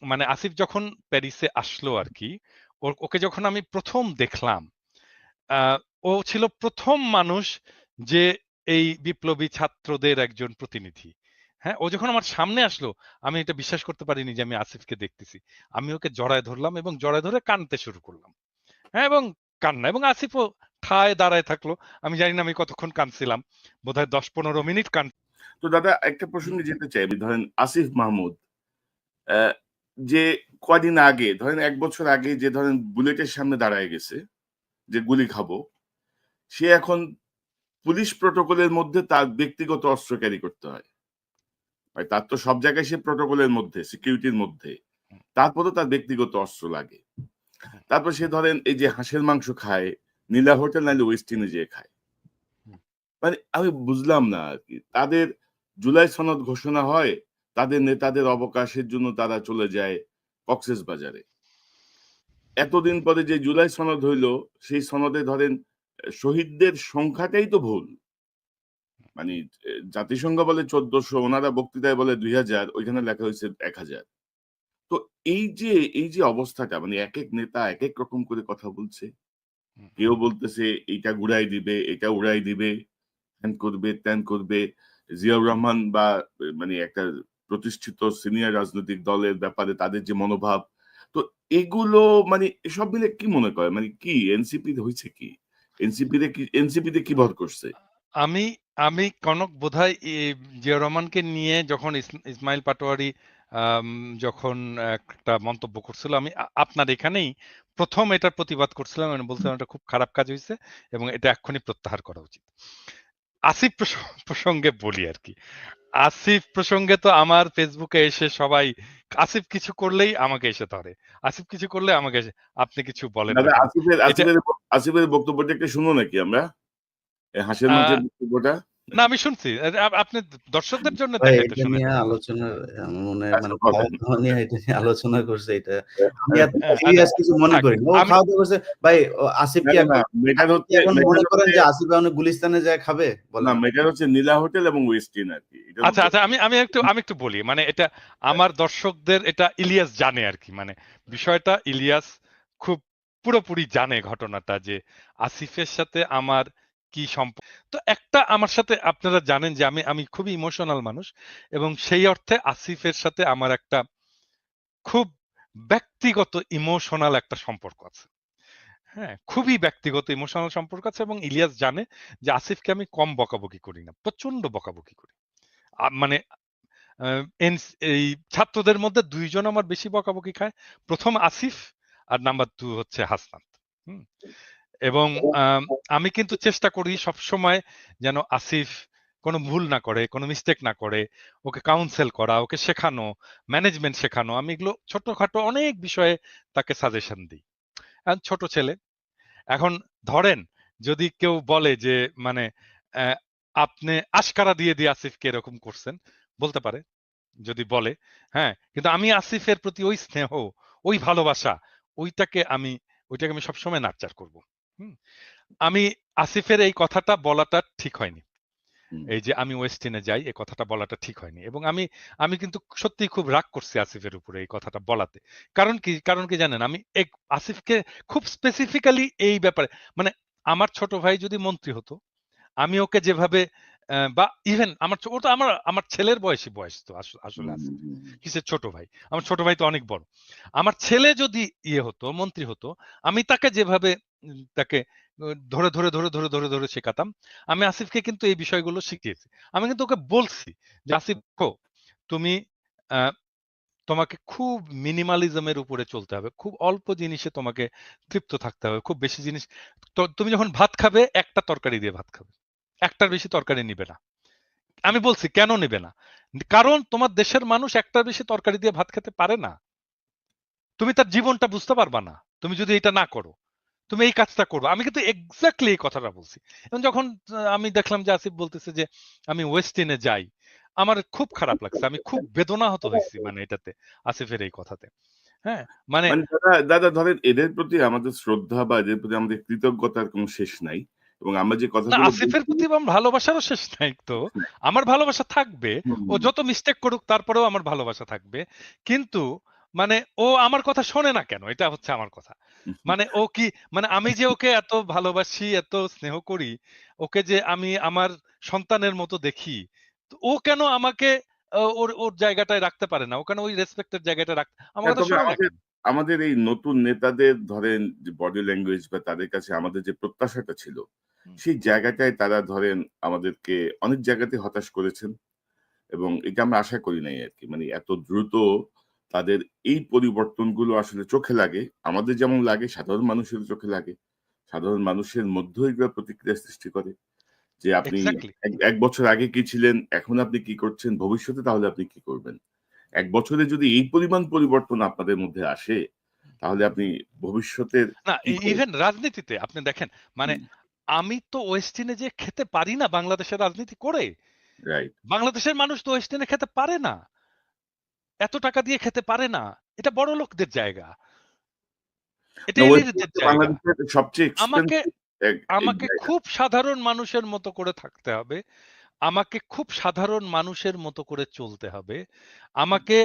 মানে আসিফ যখন প্যারিসে আসলো আর কি, ওকে যখন আমি প্রথম দেখলাম, আহ, ও ছিল প্রথম মানুষ যে এই বিপ্লবী ছাত্রদের একজন প্রতিনিধি। হ্যাঁ, ও যখন আমার সামনে আসলো, আমি এটা বিশ্বাস করতে পারিনি যে আমি আসিফকে দেখতেছি। আমি ওকে জড়ায় ধরলাম এবং জড়ায় ধরে কাঁদতে শুরু করলাম। হ্যাঁ, এবং কান্না, এবং আসিফও ঠায় দাঁড়ায় থাকলো। আমি জানি না আমি কতক্ষণ কাঁদছিলাম, বোধহয় 10-15 মিনিট কান। তো দাদা একটা প্রসঙ্গে যেতে চাই, ধরেন আসিফ মাহমুদ আহ, যে কদিন আগে, ধরেন 1 বছর আগে, যে ধরেন বুলেটের সামনে দাঁড়ায় গেছে যে গুলি খাবো, সে এখন পুলিশ প্রটোকলের মধ্যে তার ব্যক্তিগত অস্ত্র ক্যারি করতে হয়। ভাই, তার তো সব জায়গায় সে প্রটোকলের মধ্যে, সিকিউরিটির মধ্যে, তারপরেও তার ব্যক্তিগত অস্ত্র লাগে। তারপর সে ধরেন এই যে হাঁসের মাংস খায়, নীলা হোটেল নাইলে ওয়েস্টিনে যেয়ে খায়। মানে আমি বুঝলাম না আর কি, তাদের জুলাই সনদ ঘোষণা হয়, তাদের নেতাদের অবকাশের জন্য তারা চলে যায় কক্সেস বাজারে। এতদিন পরে যে জুলাই সনদ হইলো, সেই সনদে ধরেন শহীদদের সংখ্যাটাই তো ভুল। মানে জাতিসংঘ বলে 1400, ওনারা বক্তৃতায় বলে 2000, ওইখানে লেখা হয়েছে 1000। তো এই যে অবস্থাটা, মানে এক এক নেতা এক এক রকম করে কথা বলছে। কেউ বলতেছে এইটা ঘুরাই দিবে, এটা উড়াই দিবে, হ্যান করবে ত্যান করবে। জিয়াউর রহমান বা মানে একটা প্রতিষ্ঠিত সিনিয়র রাজনৈতিক দলের ব্যাপারে তাদের যে মনোভাব, তো এগুলো মানে সব মিলে কি মনে করে, মানে কি এনসিপি হয়েছে কি, এনসিপিতে কি ভর করছে? আমি আমি কনক বোধহয় জিয়াউর রহমানকে নিয়ে যখন ইসমাইল পাটোয়ারি আম, যখন একটা মন্তব্য করছিল, আমি আপনার এখানেই প্রথম এটার প্রতিবাদ করছিলাম। আমি বলছিলাম এটা খুব খারাপ কাজ হয়েছে এবং এটা এক্ষুনি প্রত্যাহার করা উচিত। আসিফ প্রসঙ্গে বলি আর কি, আসিফ প্রসঙ্গে তো আমার ফেসবুকে এসে সবাই আসিফ কিছু করলেই আমাকে এসে ধরে, আসিফ কিছু করলে আমাকে এসে, আপনি কিছু বলেন না দাদা কেন? আসিফের এটা আসিফের আসিফের বক্তব্যটা একটু শুনো নাকি আমরা, এই হাসির আহ, মাংসের বক্তব্যটা? না, আমি শুনছি। আপনি দর্শকদের জন্য ভাই দেখাইতে এটা শোনেন। নিয়ে আলোচনার আমার মনে হয় আচ্ছা মানে খাওয়া বলেন। দাওয়া নিয়ে এটা নিয়ে আলোচনা করছে, এটা আমি এত আচ্ছা, সিরিয়াস কিছু মনে থাক। করি না। ও আমি খাওয়া দাওয়া করছে ভাই। আসিফ না কি না না, এখন, মেটার আপনি কি হচ্ছে এখন মেটার মনে করেন হচ্ছে যে আসিফ এখন গুলিস্তানে যায় খাবে? না, বলেন। মেটার হচ্ছে নীলা হোটেল এবং ওয়েস্টিন আর কি, এটার আচ্ছা, মধ্যে। আচ্ছা, আমি একটু বলি, মানে এটা আমার দর্শকদের, এটা ইলিয়াস জানে আর কি, মানে বিষয়টা ইলিয়াস খুব পুরোপুরি জানে ঘটনাটা, যে আসিফের সাথে আমার কি সম্পর্ক। তো একটা, আমার সাথে আপনারা জানেন যে আমি আমি খুবই ইমোশনাল মানুষ, এবং সেই অর্থে আসিফের সাথে আমার একটা খুব ব্যক্তিগত ইমোশনাল একটা সম্পর্ক আছে। হ্যাঁ, খুবই ব্যক্তিগত ইমোশনাল সম্পর্ক আছে, এবং ইলিয়াস জানে যে আসিফকে আমি কম বকাবকি করি না, প্রচন্ড বকাবকি করি। মানে এই ছাত্রদের মধ্যে দুইজন আমার বেশি বকাবকি খায়, প্রথম আসিফ, আর নাম্বার 2 হচ্ছে হাসনাত। হুম, এবং আম, আমি কিন্তু চেষ্টা করি সব সময় যেন আসিফ কোনো ভুল না করে, কোনো মিস্টেক না করে, ওকে কাউন্সেল করা, ওকে শেখানো, ম্যানেজমেন্ট শেখানো। আমি এগুলো ছোটখাটো অনেক বিষয়ে তাকে সাজেশন দিই। এখন ছোট ছেলে, এখন ধরেন যদি কেউ বলে যে মানে আহ, আপনি আশকারা দিয়ে দিয়ে আসিফকে এরকম করছেন, বলতে পারে, যদি বলে। হ্যাঁ, কিন্তু আমি আসিফের প্রতি ওই স্নেহ, ওই ভালোবাসা, ওইটাকে আমি ওইটাকে আমি সবসময় নার্চার করব। হুম, আমি আসিফের এই কথাটা বলাটা ঠিক হয়নি, এই যে আমি ওয়েস্টিনে যাই, এই কথাটা বলাটা ঠিক হয়নি, এবং আমি আমি কিন্তু সত্যি খুব রাগ করছি আসিফের উপরে এই কথাটা বলাতে। কারণ কি জানেন, আমি আসিফকে খুব স্পেসিফিক্যালি এই ব্যাপারে, মানে আমার ছোট ভাই যদি মন্ত্রী হতো, আমি ওকে যেভাবে বা ইভেন ওটা আমার আমার ছেলের বয়স তো আসলে আসিফ কিসের ছোট ভাই, আমার ছোট ভাই তো অনেক বড়। আমার ছেলে যদি ইয়ে হতো, মন্ত্রী হতো, আমি তাকে যেভাবে তাকে ধরে ধরে ধরে ধরে ধরে ধরে শেখাতাম, আমি আসিফকে কিন্তু এই বিষয়গুলো শিখিয়েছি। আমি কিন্তু ওকে বলছি যে আসিফ তুমি আহ, তোমাকে খুব মিনিমালিজমের উপরে চলতে হবে, খুব অল্প জিনিসে তোমাকে তৃপ্ত থাকতে হবে, খুব বেশি জিনিস, তো তুমি যখন ভাত খাবে একটা তরকারি দিয়ে ভাত খাবে, একটার বেশি তরকারি নিবে না। আমি বলছি কেন নিবে না, কারণ তোমার দেশের মানুষ একটার বেশি তরকারি দিয়ে ভাত খেতে পারে না। তুমি তার জীবনটা বুঝতে পারবা না তুমি যদি এটা না করো, তুমি এই কাজটা করবে। আমি কিন্তু এক্স্যাক্টলি এই কথাটা বলছি। এবং যখন আমি দেখলাম যে আসিফ বলতেছে যে আমি ওয়েস্টিনে যাই, আমার খুব খারাপ লাগছে, আমি খুব বেদনাহত হয়েছি, মানে এটাতে, আসিফের এই কথাতে। হ্যাঁ, মানে মানে দাদা দাদা ধরেন এদের প্রতি আমাদের শ্রদ্ধা বা এদের প্রতি আমাদের কৃতজ্ঞতার কোনো শেষ নাই, এবং আমরা যে না, কথাগুলো আসিফের বলছি। প্রতি আমার ভালোবাসারও শেষ নাই তো। আমার ভালোবাসা থাকবে, ও যত মিস্টেক করুক তারপরেও আমার ভালোবাসা থাকবে। কিন্তু মানে ও আমার কথা শোনে না কেন? এটা হচ্ছে আমার কথা। মানে ও কি মানে আমি যে ওকে এত ভালোবাসি, এত স্নেহ করি, ওকে যে আমি আমার সন্তানের মতো দেখি, তো ও কেন আমাকে ওর ওর জায়গাটায় রাখতে পারে না? ও কেন ওই রেসপেক্ট এর জায়গাটা আমার হ্যাঁ, কথা তবে শোনে না আমাদের কেন? আমাদের এই নতুন নেতাদের ধরেন যে বডি ল্যাঙ্গুয়েজ বা তাদের কাছে আমাদের যে প্রত্যাশাটা ছিল, হুম, সেই জায়গাটায় তারা ধরেন আমাদেরকে অনেক জায়গাতে হতাশ করেছেন এবং এটা আমরা আশা করি নাই আরকি। মানে এত দ্রুত তাদের এই পরিবর্তনগুলো আসলে চোখে লাগে। আমাদের যেমন লাগে সাধারণ মানুষের চোখে লাগে। সাধারণ মানুষের মধ্যেও এগুলা প্রতিক্রিয়া সৃষ্টি করে। যে আপনি এক্সাক্টলি। ১ বছর আগে কি ছিলেন, এখন আপনি কি করছেন, ভবিষ্যতে তাহলে আপনি কি করবেন? ১ বছরে যদি এই পরিমাণ পরিবর্তন আপনাদের মধ্যে আসে, তাহলে আপনি ভবিষ্যতের না কি করবেন? ইভেন রাজনীতিতে আপনি দেখেন মানে হুম, আমি তো ওয়েস্ট ইন্ডিজে যেয়ে খেতে পারি না বাংলাদেশের রাজনীতি করে। রাইট। বাংলাদেশের মানুষ তো ওয়েস্ট ইন্ডিজে খেতে পারে না। এত টাকা দিয়ে খেতে পারে না। এটা বড়লোকদের জায়গা। এটা না ওয়েস্ট এলিটদের ইন্ডিজে জায়গা। বাংলাদেশের সবচেয়ে আমাকে এক্সপেনসিভ এই আমাকে জায়গা। খুব সাধারণ মানুষের মতো করে থাকতে হবে। আমাকে খুব সাধারণ মানুষের মতো করে চলতে হবে। আমাকে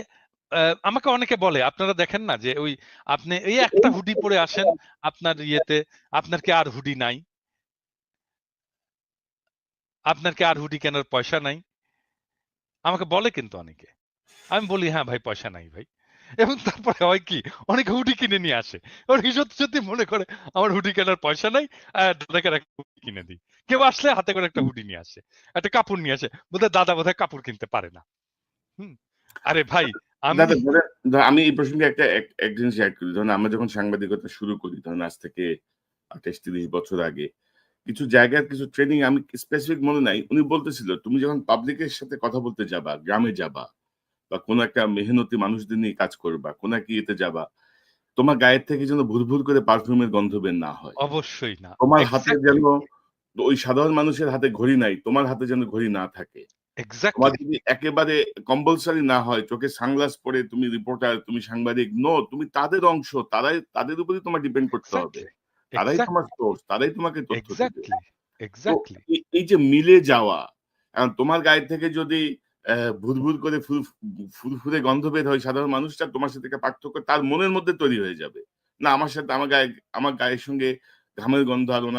আমাকে অনেকে বলে আপনারা দেখেন না যে ওই আপনি এই একটা হুডি পরে আসেন আপনার ইয়েতে, আপনার কি আর হুডি নাই? আপনার কি আর হুডি কেনার পয়সা নাই? আমাকে বলে কিন্তু অনেকে। আমি বলি, "হ্যাঁ ভাই পয়সা নাই ভাই।" এবং তারপরে হয় কি? অনেকে হুডি কিনে নিয়ে আসে। ওরা সত্যি, সত্যি মনে করে আমার হুডি কেনার পয়সা নাই। দাদাকে একটা হুডি কিনে দিই। কেউ আসলে হাতে করে একটা হুডি নিয়ে আসে। একটা কাপড় নিয়ে আসে। বোধহয় দাদা বোধহয় কাপড় কিনতে পারে না। হুম? আরে ভাই আমি দাদা ধরেন আমি এই প্রসঙ্গে এক জিনিস এড করি। ধরেন আমরা যখন সাংবাদিকতা শুরু করি, ধরেন আজ থেকে ২৮-৩০ বছর আগে, কিছু জায়গার কিছু ট্রেনিং আমি স্পেসিফিক মনে নাই। উনি বলতেছিল, "তুমি যখন পাবলিকের সাথে কথা বলতে যাবা, গ্রামে যাবা বা কোন একটা মেহনতি মানুষদের নিয়ে কাজ করবা, কোন একটা ইয়েতে যাবা, তোমার গায়ের থেকে যেন ভুরভুর করে পারফিউমের গন্ধ বের না হয়। অবশ্যই না। তোমার হাতে যেন এক্সাক্টলি, ওই সাধারণ মানুষের হাতে ঘড়ি নাই, তোমার হাতে যেন ঘড়ি না থাকে। তোমার এক্সাক্টলি, যদি একেবারে কম্পালসরি না হয়, চোখে সানগ্লাস পরে তুমি রিপোর্টার, তুমি সাংবাদিক, নো, তুমি তাদের অংশ। তাদের উপরেই তোমার ডিপেন্ড করতে হবে। এক্সাক্টলি, তারাই তোমার এক্সাক্টলি, সোর্স, তারাই তোমাকে তথ্য দিবে। এক্সাক্টলি, তো এক্সাক্টলি, এই যে মিলে যাওয়া, এখন তোমার গায়ে থেকে যদি ভুরভুর করে ফুরফুরে গন্ধ বের হয়, সাধারণ মানুষটা তোমার সাথে একটা পার্থক্য তার মনের মধ্যে তৈরি হয়ে যাবে। না আমার সাথে আমার গায়ের সঙ্গে ঘামের গন্ধ আর উনার